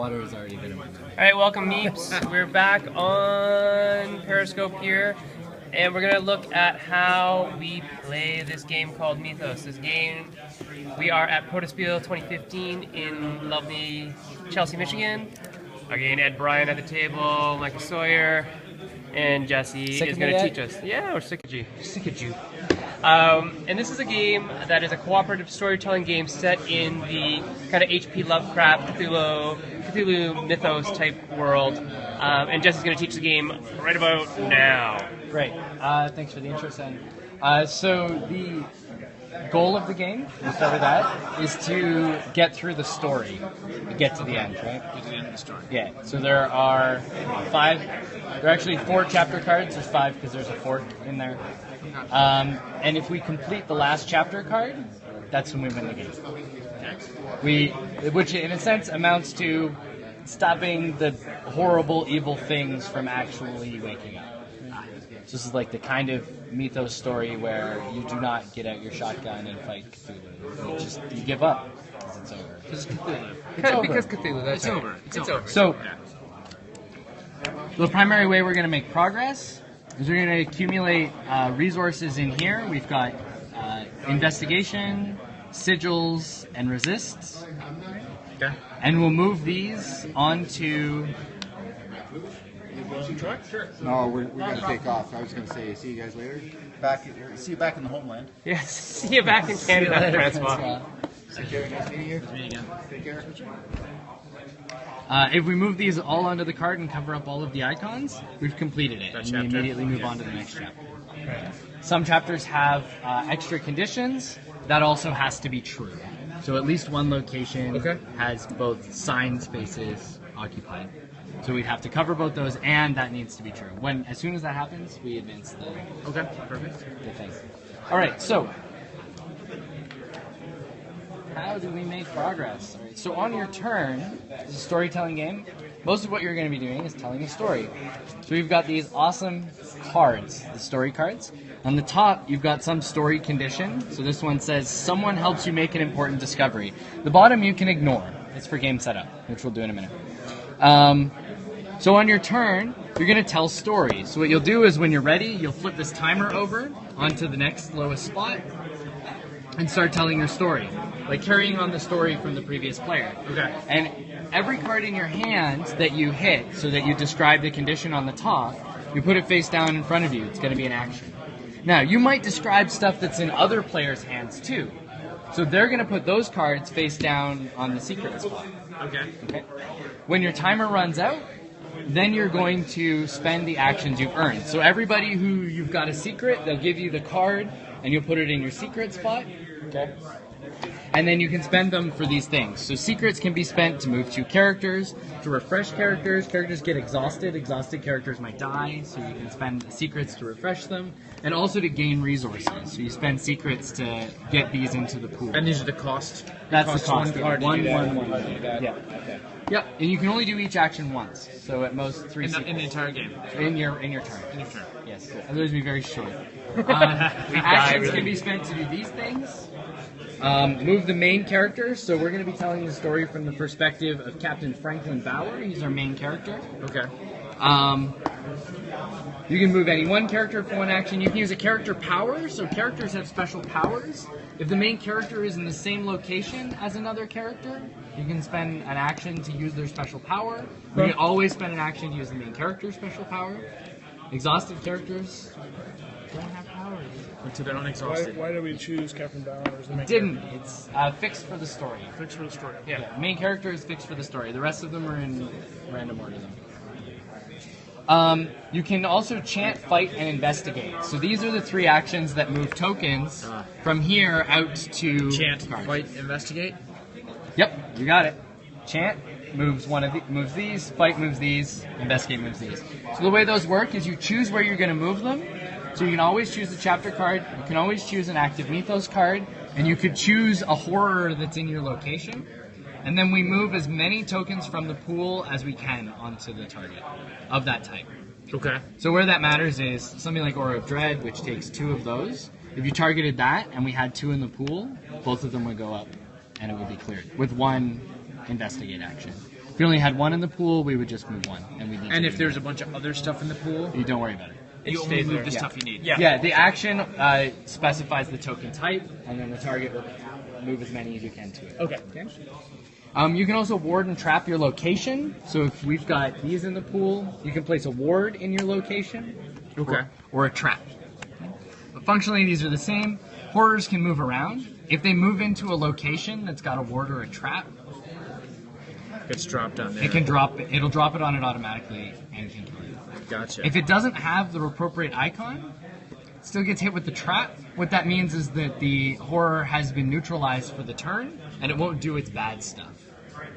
water has already been in my mouth. Alright, welcome Meeps. We're back on Periscope here, and we're going to look at how we play this game called Mythos. This game, we are at Protospiel 2015 in lovely Chelsea, Michigan. Again, Ed Bryan at the table, Michael Sawyer, and Jesse is going to teach us. Yeah, we're sick of you. Sick of you. And this is a game that is a cooperative storytelling game set in the kind of H.P. Lovecraft, Cthulhu Mythos type world. And Jesse's going to teach the game right about now. Great. Thanks for the intro, Sen. So the goal of the game, we'll start with that, is to get through the story, get to the end, right? Get to the end of the story. Yeah. So there are there are actually 4 chapter cards. There's 5 because there's a fork in there. And if we complete the last chapter card, that's when we win the game. Which in a sense amounts to stopping the horrible, evil things from actually waking up. So this is like the kind of Mythos story where you do not get out your shotgun and fight Cthulhu. You give up because it's over. Because Cthulhu. Because Cthulhu, that's right. It's over. So the primary way we're going to make progress is we're going to accumulate resources in here. We've got investigation, sigils, and resists. Okay. And we'll move these onto... Sure. No, we're going to take off. I was going to say, see you guys later. See you back in the homeland. Yes, see you back in Canada, Francois. Take care. Nice meeting you. Take care. If we move these all onto the card and cover up all of the icons, we've completed it, and we immediately move on to the next chapter. Right. Some chapters have extra conditions. That also has to be true. So at least one location has both sign spaces occupied. So we'd have to cover both those, and that needs to be true. As soon as that happens, we advance the thing. All right, so how do we make progress? All right, so on your turn, it's a storytelling game. Most of what you're going to be doing is telling a story. So we've got these awesome cards, the story cards. On the top, you've got some story condition. So this one says, someone helps you make an important discovery. The bottom you can ignore. It's for game setup, which we'll do in a minute. So on your turn, you're going to tell stories. So what you'll do is when you're ready, you'll flip this timer over onto the next lowest spot and start telling your story. Like carrying on the story from the previous player. Okay. And every card in your hand that you hit, so that you describe the condition on the top, you put it face down in front of you. It's going to be an action. Now, you might describe stuff that's in other players' hands too. So they're going to put those cards face down on the secret spot. Okay. When your timer runs out, then you're going to spend the actions you've earned. So everybody who you've got a secret, they'll give you the card, and you'll put it in your secret spot. Okay. And then you can spend them for these things. So secrets can be spent to move 2 characters, to refresh characters. Characters get exhausted. Exhausted characters might die, so you can spend secrets to refresh them. And also to gain resources. So you spend secrets to get these into the pool. And these are the cost? That's the cost. One card. One. Yeah. Okay. Yep. And you can only do each action once. So at most 3 secrets. In the entire game? In your turn. In your turn. Yes. Otherwise it'd be very short. Actions can be spent to do these things. Move the main character. So we're going to be telling the story from the perspective of Captain Franklin Bauer. He's our main character. Okay. You can move any one character for one action. You can use a character power. So characters have special powers. If the main character is in the same location as another character, you can spend an action to use their special power. You can always spend an action to use the main character's special power. Exhausted characters don't have powers. Until they're not exhausted. Why did we choose Captain Bauer as the main Didn't. character? It's fixed for the story. Fixed for the story. Yeah. Main character is fixed for the story. The rest of them are in random order, though. You can also chant, fight, and investigate. So these are the 3 actions that move tokens from here out to Chant, cards. fight, investigate? Yep, you got it. Chant moves moves these, fight moves these, investigate moves these. So the way those work is you choose where you're going to move them. So you can always choose the chapter card, you can always choose an active Mythos card, and you could choose a horror that's in your location. And then we move as many tokens from the pool as we can onto the target of that type. Okay. So where that matters is something like Aura of Dread, which takes 2 of those. If you targeted that and we had 2 in the pool, both of them would go up and it would be cleared with 1 investigate action. If you only had one in the pool, we would just move one, and we. And if there's a bunch of other stuff in the pool, you don't worry about it. you only move the stuff you need. Yeah, the action specifies the token type, and then the target will move as many as you can to it. Okay. You can also ward and trap your location. So if we've got these in the pool, you can place a ward in your location. Okay. Or a trap. But functionally, these are the same. Horrors can move around. If they move into a location that's got a ward or a trap, Gets dropped on there. it can drop it. It'll drop it on it automatically and can kill it. Gotcha. If it doesn't have the appropriate icon, it still gets hit with the trap. What that means is that the horror has been neutralized for the turn, and it won't do its bad stuff.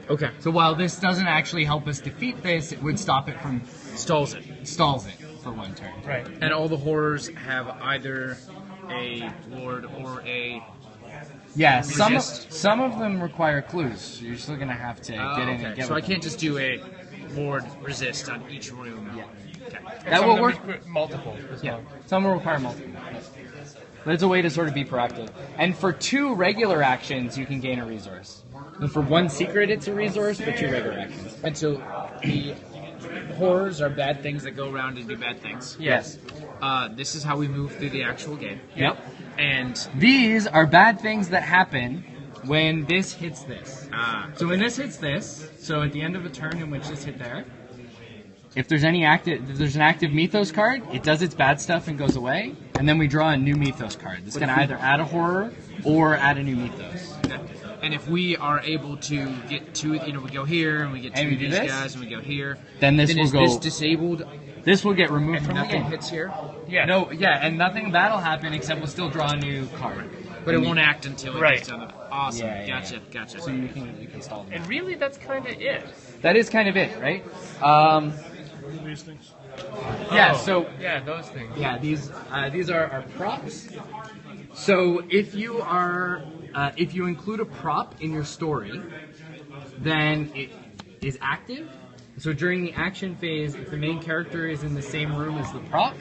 Okay. So while this doesn't actually help us defeat this, it would stop it from Stalls it. stalls it for one turn. Right. And all the horrors have either a ward or a... Yeah, Resist. some of them require clues. So you're still gonna have to get in and get So I with them. can't just do a ward resist on each room. Yeah. Okay. That will work. Multiple as Yeah, well. some will require multiple. But it's a way to sort of be proactive. And for 2 regular actions, you can gain a resource. And for 1 secret, it's a resource. For 2 regular actions. And so the horrors are bad things that go around and do bad things. Yes. This is how we move through the actual game. Yep. And These are bad things that happen when this hits this. So when this hits this, so at the end of a turn in which this hit there, if there's an active Mythos card, it does its bad stuff and goes away, and then we draw a new Mythos card. This can either add a horror or add a new Mythos. and if we are able to get to, we go here and we get And to we do these this, guys and we go here, then this will is go. this disabled This will get removed and from the nothing game. hits here, Yeah. No, yeah, and nothing bad'll happen except we'll still draw a new card. but it won't act until it Right. gets on the. Awesome. Yeah, yeah, Gotcha. yeah. Gotcha. So you can stall them. And really, that's kind of it. That is kind of it, right? These things. Yeah. Oh, So yeah, those things. yeah, these are our props. So if you include a prop in your story, then it is active. So during the action phase, if the main character is in the same room as the prop,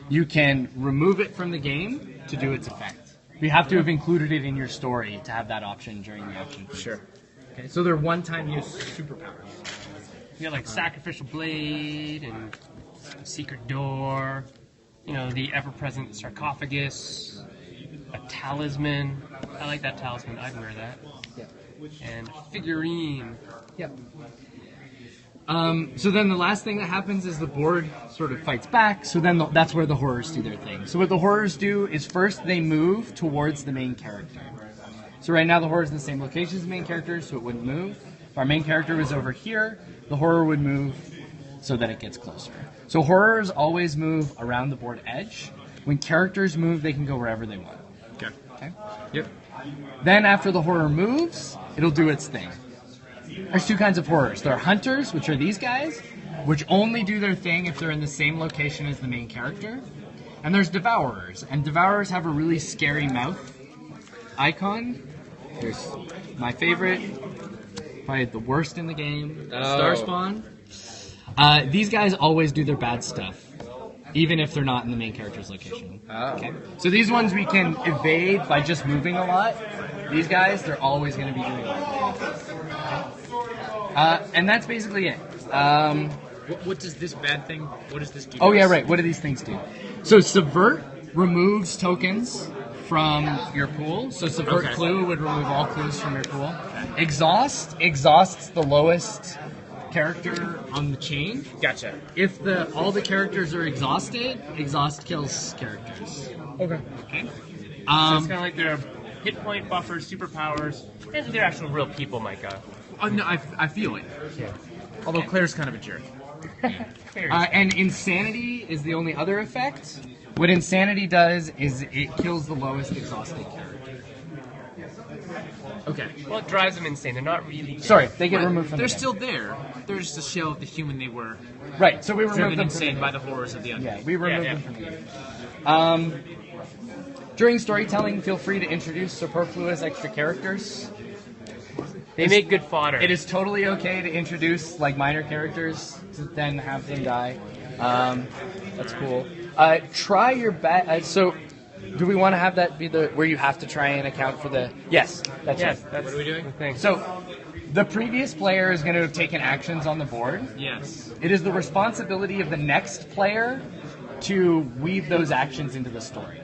you can remove it from the game to do its effect. You have to have included it in your story to have that option during the action phase. Sure. Okay, so they're one-time use superpowers. You got like Sacrificial Blade and Secret Door, the ever-present Sarcophagus, a Talisman. I like that talisman. I'd wear that. Yeah. And a figurine. Yep. So then the last thing that happens is the board sort of fights back. So then that's where the horrors do their thing. So what the horrors do is first they move towards the main character. So right now the horror is in the same location as the main character, so it wouldn't move. If our main character was over here, the horror would move so that it gets closer. So horrors always move around the board edge. When characters move, they can go wherever they want. Okay. Okay? Yep. Then after the horror moves, it'll do its thing. There's 2 kinds of horrors. There are hunters, which are these guys, which only do their thing if they're in the same location as the main character. And there's devourers, and devourers have a really scary mouth icon. There's my favorite, probably the worst in the game, Starspawn. These guys always do their bad stuff, even if they're not in the main character's location. Okay. So these ones we can evade by just moving a lot. These guys, they're always going to be doing that. And that's basically it. What does this bad thing? What does this do? Oh yeah, right. What do these things do? So subvert removes tokens from your pool. So subvert Okay. clue would remove all clues from your pool. Exhaust exhausts the lowest character on the chain. Gotcha. If all the characters are exhausted, exhaust kills characters. Okay. Okay. So it's kind of like their hit point buffers, superpowers, and they're actual real people, Micah. No, I feel it. Yeah. Although Claire's kind of a jerk. And insanity is the only other effect. What insanity does is it kills the lowest exhausted character. Okay. Well, it drives them insane. They're not really dead. Sorry, they get Right. removed from They're the game. still there. They're just a shell of the human they were, Right, so we removed driven them from the insane game. by the horrors of the undead. Yeah, we removed Yeah, them from the game. During storytelling, feel free to introduce superfluous extra characters. They make good fodder. It is totally okay to introduce like minor characters to then have them die. That's cool. Try your best. So, do we want to have that be where you have to try and account for the? Yes, that's Yes, right. that's What are we doing? the thing. So, The previous player is going to have taken actions on the board. Yes. It is the responsibility of the next player to weave those actions into the story.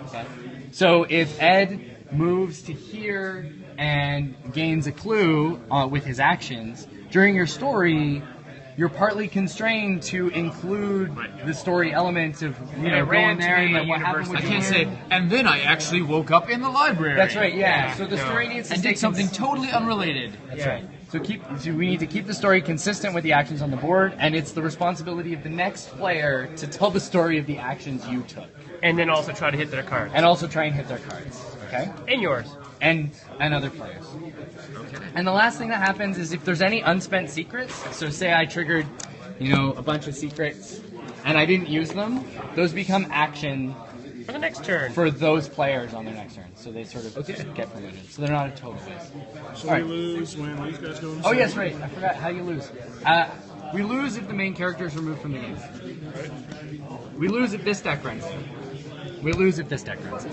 Okay? So if Ed moves to here and gains a clue with his actions, during your story, you're partly constrained to include the story elements of going there and then what happened with I can't say, and then I actually woke up in the library. That's right, yeah. So the story needs to And stay did something totally unrelated. That's right. So we need to keep the story consistent with the actions on the board, and it's the responsibility of the next player to tell the story of the actions you took. And then also try to hit their cards. And also try and hit their cards. Okay? And yours. And other players. Okay. And the last thing that happens is if there's any unspent secrets, so say I triggered, a bunch of secrets and I didn't use them, those become action For the next turn. for those players on their next turn. So they sort of get promoted. So they're not a total waste. So All right. we lose when these guys go. Oh, yes, right. I forgot how you lose. We lose if the main character is removed from the game. We lose if this deck runs. We lose if this deck runs.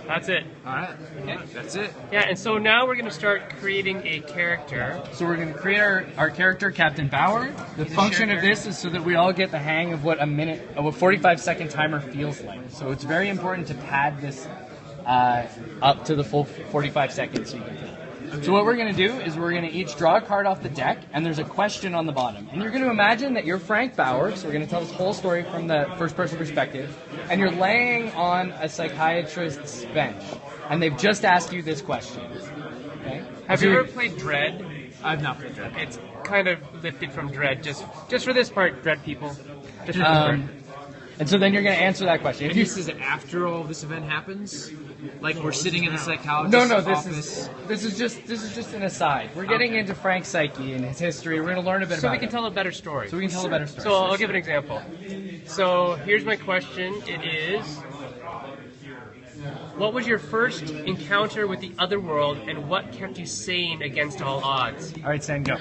That's it. All right. Okay. That's it. Yeah, and so now we're going to start creating a character. So we're going to create our character, Captain Bauer. The function of this is so that we all get the hang of what a 45-second timer feels like. So it's very important to pad this up to the full 45 seconds so you can play. So what we're going to do is we're going to each draw a card off the deck, and there's a question on the bottom. And you're going to imagine that you're Frank Bauer, so we're going to tell this whole story from the first-person perspective, and you're laying on a psychiatrist's bench, and they've just asked you this question. Okay? Have you ever played Dread? I've not played that. It's kind of lifted from Dread, just for this part, Dread people. Just for this part. And so then you're going to answer that question. If this is after all this event happens, like we're sitting in the psychologist's No, office. this is just an aside. We're getting into Frank's psyche and his history. We're going to learn a bit So about we can it. tell a better story. So we can tell a better story. So I'll give an example. So here's my question. It is, what was your first encounter with the other world, and what kept you sane against all odds? All right, Sam, go.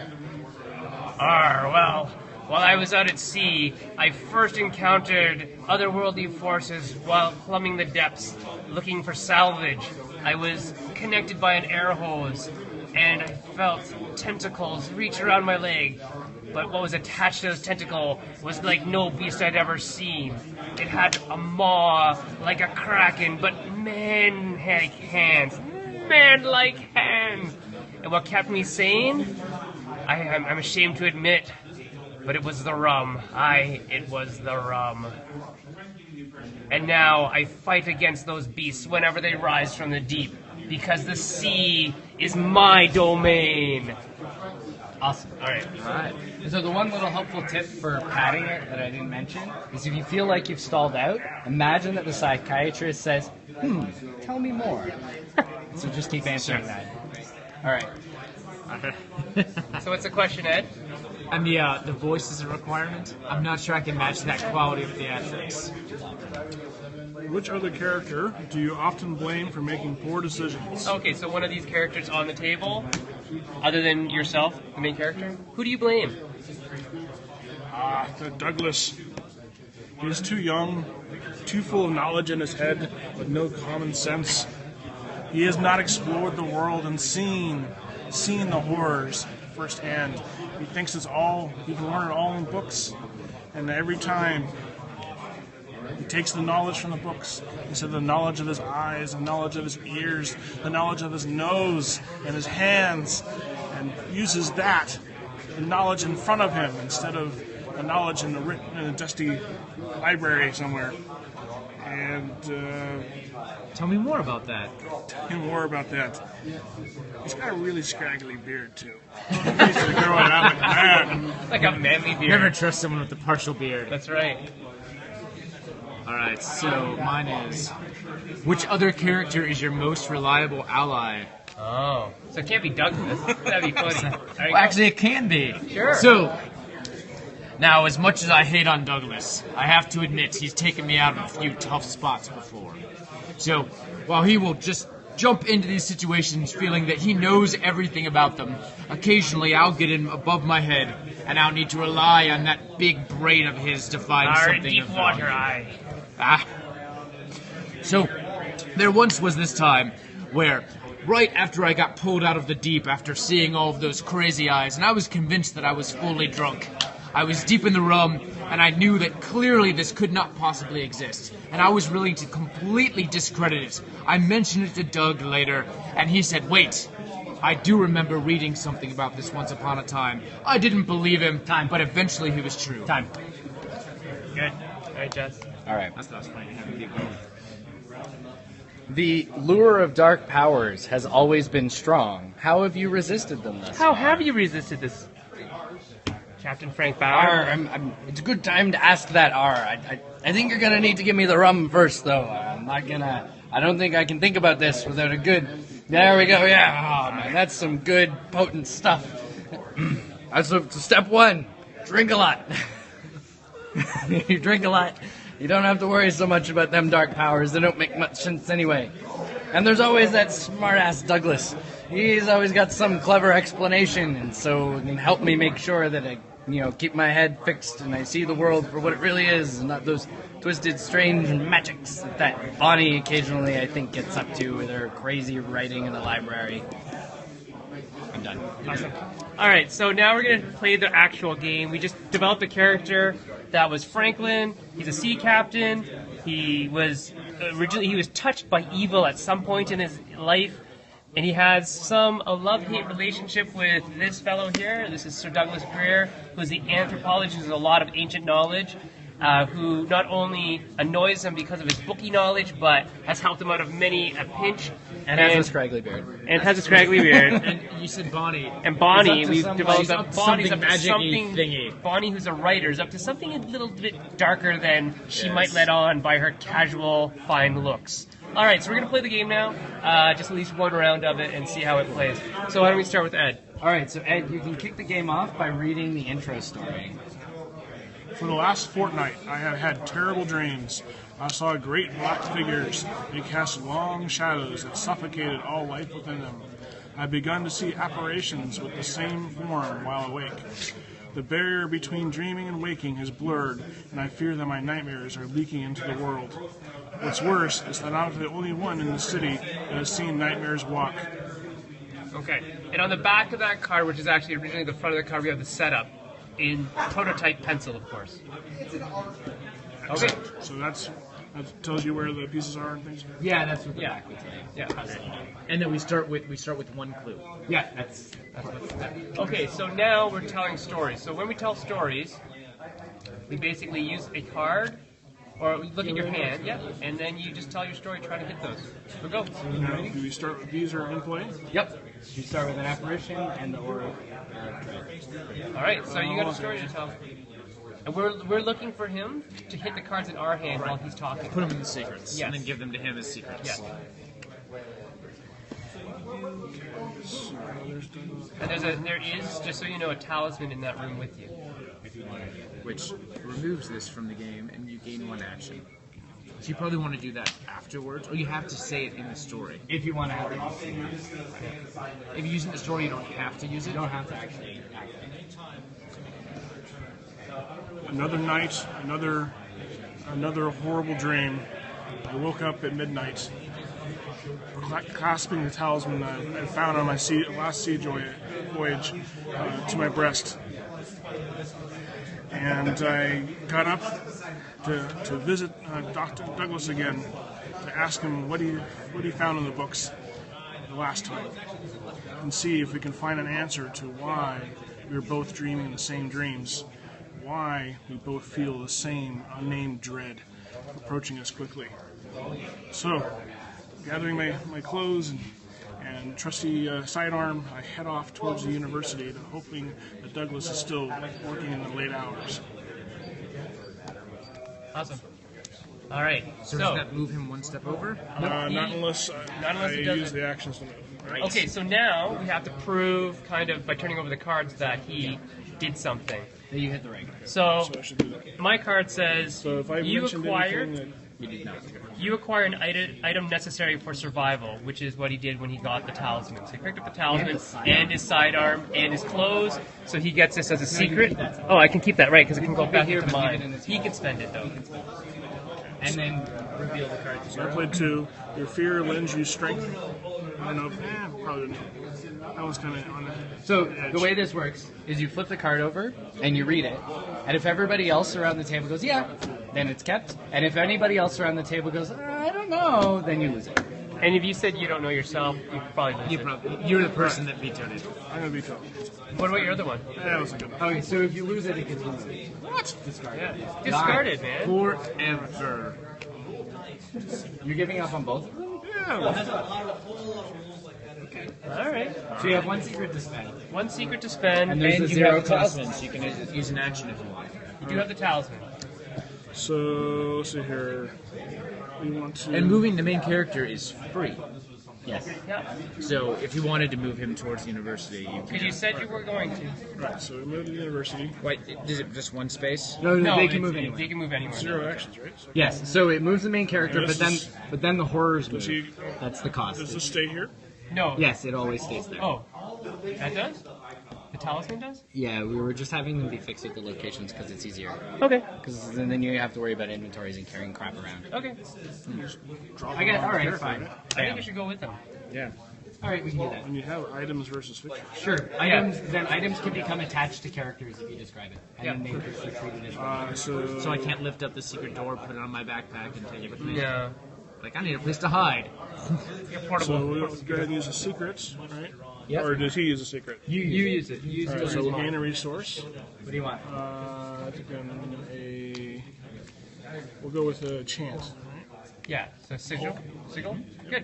Well, while I was out at sea, I first encountered otherworldly forces while plumbing the depths, looking for salvage. I was connected by an air hose, and I felt tentacles reach around my leg. But what was attached to those tentacles was like no beast I'd ever seen. It had a maw like a kraken, but man-like hands. Man-like hands. And what kept me sane? I'm ashamed to admit, but it was the rum. It was the rum. And now I fight against those beasts whenever they rise from the deep, because the sea is my domain. Awesome. All right. So the one little helpful tip for padding it that I didn't mention is if you feel like you've stalled out, imagine that the psychiatrist says, tell me more. So just keep answering that. All right. So what's the question, Ed? And the voice is a requirement. I'm not sure I can match that quality of theatrics. Which other character do you often blame for making poor decisions? Okay, so one of these characters on the table, other than yourself, the main character, who do you blame? The Douglas. He's too young, too full of knowledge in his head, with no common sense. He has not explored the world and seen the horrors firsthand. He thinks he can learn it all in books, and every time he takes the knowledge from the books instead of the knowledge of his eyes, the knowledge of his ears, the knowledge of his nose and his hands, and uses that, the knowledge in front of him, instead of the knowledge in a dusty library somewhere. And Tell me more about that. tell me more about that. He's got a really scraggly beard too. He used to grow it out like that. Like a manly beard. Never trust someone with a partial beard. That's right. All right, so mine is, which other character is your most reliable ally? Oh, so it can't be Douglas. That'd be funny. There you Well, go. actually, it can be. Sure. So, now, as much as I hate on Douglas, I have to admit he's taken me out of a few tough spots before. So, while he will just jump into these situations feeling that he knows everything about them, occasionally I'll get him above my head, and I'll need to rely on that big brain of his to find Our something deep of water value. eye. So, there once was this time where right after I got pulled out of the deep after seeing all of those crazy eyes, and I was convinced that I was fully drunk. I was deep in the rum, and I knew that clearly this could not possibly exist, and I was willing to completely discredit it. I mentioned it to Doug later, and he said, wait, I do remember reading something about this once upon a time. I didn't believe him, but eventually he was true. Time. Good. All right, Jess. All right. That's not funny. Have him keep going. The lure of dark powers has always been strong. How have you resisted them thus How far? have you resisted this, Captain Frank Bauer? It's a good time to ask that, R. I think you're gonna need to give me the rum first, though. I don't think I can think about this without a good... There we go, yeah. Oh, man, that's some good, potent stuff. So step one, drink a lot. You drink a lot, you don't have to worry so much about them dark powers. They don't make much sense anyway. And there's always that smart-ass Douglas. He's always got some clever explanation, and so it can help me make sure that I, keep my head fixed and I see the world for what it really is, and not those twisted, strange magics that Bonnie occasionally, I think, gets up to with her crazy writing in the library. I'm done. Awesome. All right, so now we're going to play the actual game. We just developed a character that was Franklin. He's a sea captain. He was touched by evil at some point in his life, and he has a love-hate relationship with this fellow here. This is Sir Douglas Greer, who's the anthropologist who has a lot of ancient knowledge, who not only annoys him because of his bookie knowledge, but has helped him out of many a pinch. And has a scraggly beard. And has a scraggly beard. And you said Bonnie. And Bonnie, He's we've up to developed something- that Bonnie's up to magic-y something. thingy. Bonnie, who's a writer, is up to something a little bit darker than she might let on by her casual, fine looks. All right, so we're gonna play the game now. Just at least one round of it and see how it plays. So why don't we start with Ed? All right, so Ed, you can kick the game off by reading the intro story. For the last fortnight, I have had terrible dreams. I saw great black figures. They cast long shadows that suffocated all life within them. I've begun to see apparitions with the same form while awake. The barrier between dreaming and waking has blurred, and I fear that my nightmares are leaking into the world. What's worse is that I'm the only one in the city that has seen nightmares walk. Okay. And on the back of that card, which is actually originally the front of the card, we have the setup in prototype pencil, of course. Okay. So that tells you where the pieces are and things. Yeah, that's what the back would say. Yeah. And then we start with one clue. Yeah, that's Okay, so now we're telling stories. So when we tell stories, we basically use a card, or we look at your hand, and then you just tell your story, try to hit those. So go. Do we start with these are in play? Yep. You start with an apparition and the aura. All right, so you got a story to tell. And we're looking for him to hit the cards in our hand while he's talking. Put them in the secrets, Yes. and then give them to him as secrets. Yeah. And there is, just so you know, a talisman in that room with you. Which removes this from the game, and you gain one action. So you probably want to do that afterwards, or you have to say it in the story. If you want to have it. If you use it in the story, you don't have to use it. You don't have to actually act. Another night, another horrible dream. I woke up at midnight, clasping the talisman I found on my last sea voyage to my breast. And I got up to visit Dr. Douglas again, to ask him what he found in the books the last time, and see if we can find an answer to why we were both dreaming the same dreams, why we both feel the same unnamed dread approaching us quickly. So, gathering my clothes and trusty sidearm, I head off towards the university, hoping that Douglas is still working in the late hours. Awesome. All right. So does that move him one step over? Not unless I it does use it. the actions to move. Right. Okay, so now we have to prove, kind of, by turning over the cards, that he did something. Then you hit the ring. So So I should do that. my card says So if I you mentioned acquire anything You did not. you acquire an item necessary for survival, which is what he did when he got the talisman. So he picked up the talisman and his sidearm and his clothes. So he gets this as a secret. Oh, I can keep that, right? Because it can go back here, into but leave it mine. in his He can spend it though. And then reveal the card. I played 2. Your fear lends you strength. don't know. Probably not. That was kind of on So the edge. the way this works is you flip the card over and you read it, and if everybody else around the table goes yeah, then it's kept, and if anybody else around the table goes I don't know, then you lose it. And if you said you don't know yourself, you probably lose it. You're the person that vetoed it. I'm gonna be tough. What about your other one? That was a good one. Okay, so if you lose it, it gets removed. What? Discard. Yeah. Discarded, man. Forever. You're giving up on both of them? Yeah. All right. So you have one secret to spend. One secret to spend. And there's And the you zero have the cost. talisman, so you can use an action if you want. You do have the talisman. So let's see here. We want to. And moving the main character is free. Yes. Yeah. So if you wanted to move him towards the university, you Because can. you said you were going to. Right. So we move to the university. Wait, is it just one space? No, No, they can move They anywhere. can move anywhere. 0 actions, right? So Yes, so it moves the main character, And but this then the horrors move. does he? That's the cost. Does this stay here? No. Yes, it always stays there. Oh. That does? The talisman does? Yeah, we were just having them be fixed with the locations because it's easier. Okay. Because then you have to worry about inventories and carrying crap around. Okay. I get. All right, fine. I think you should go with them. Yeah. All right, we can do that. When you have items versus fixtures. Sure. Items. Then items can become attached to characters if you describe it, and then they just get treated as. So I can't lift up the secret door, put it on my backpack, and take it with me. No. Like I need a place to hide. You're So portable. we'll go ahead and use the secrets, right? Yep. Or does he use a secret? You use it. You use All it. right, so we'll gain a resource. What do you want? We'll go with a chant. Yeah. So sigil. Sigil. Good.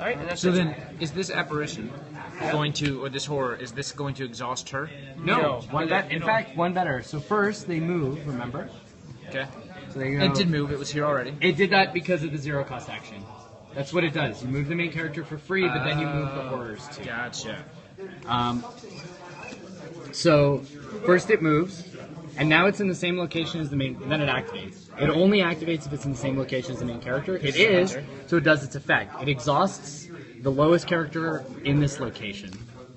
All right. And that's So it. then, is this apparition going to, or this horror, is this going to exhaust her? No. One in fact, one better. So first they move. Remember? Okay. So they go. It did move. It was here already. It did that because of the zero cost action. That's what it does. You move the main character for free, but then you move the horrors too. Gotcha. So first it moves, and now it's in the same location as the main. Then it activates. It only activates if it's in the same location as the main character. It is, so it does its effect. It exhausts the lowest character in this location.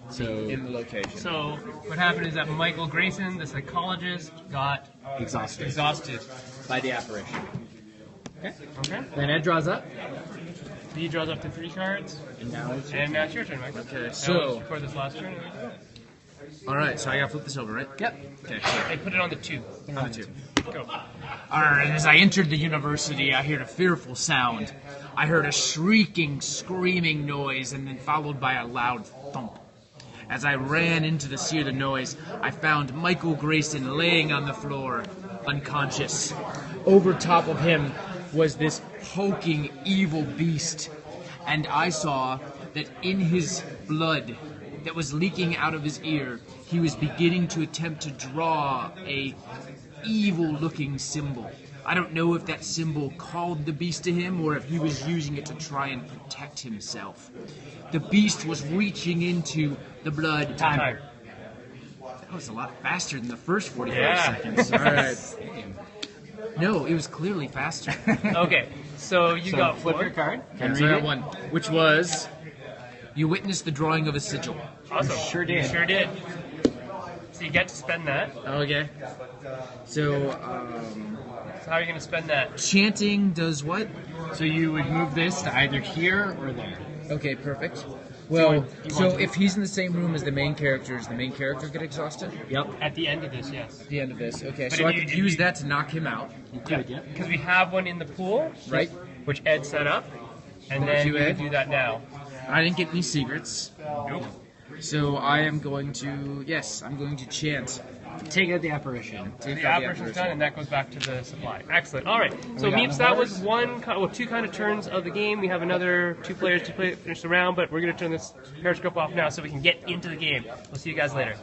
So In the location. So what happened is that Michael Grayson, the psychologist, got exhausted exhausted. by the apparition. Okay. Then Ed draws up, He draws up to 3 cards, and now it's and now it's your turn, Michael. Okay, That so- was for this last turn. All right, so I gotta flip this over, right? Yep. Okay. And put it on the 2. On the two. Go. All right, and as I entered the university, I heard a fearful sound. I heard a shrieking, screaming noise, and then followed by a loud thump. As I ran in to see the noise, I found Michael Grayson laying on the floor, unconscious. Over top of him was this hulking, evil beast, and I saw that in his blood that was leaking out of his ear, he was beginning to attempt to draw a evil-looking symbol. I don't know if that symbol called the beast to him or if he was using it to try and protect himself. The beast was reaching into the blood. Time. That was a lot faster than the first 45 Yeah. seconds. All right. No, it was clearly faster. Okay. So you got flip 4. your card. Okay, And so I read got it. one, which was you witnessed the drawing of a sigil. Awesome. Sure did. You sure did. So you get to spend that. Okay. So So how are you going to spend that? chanting does what? So you would move this to either here or there. Okay, perfect. Well, you so want to- if he's in the same room as the main character, does the main character get exhausted? Yep. At the end of this, yes. At the end of this. Okay, But so if I you- could if use you- that to knock him out. You could, yeah. Because we have one in the pool, Right. which Ed set up, and Thank then you, you Ed. can do that now. I didn't get any secrets. Nope. So I am going to, yes, I'm going to chant. Take out the apparition. Take The out the apparition's done, and that goes back to the supply. Excellent. All right. So we got Meeps, the that was horse? 2 kind of turns of the game. We have another 2 players to finish the round, but we're going to turn this periscope off now so we can get into the game. We'll see you guys later.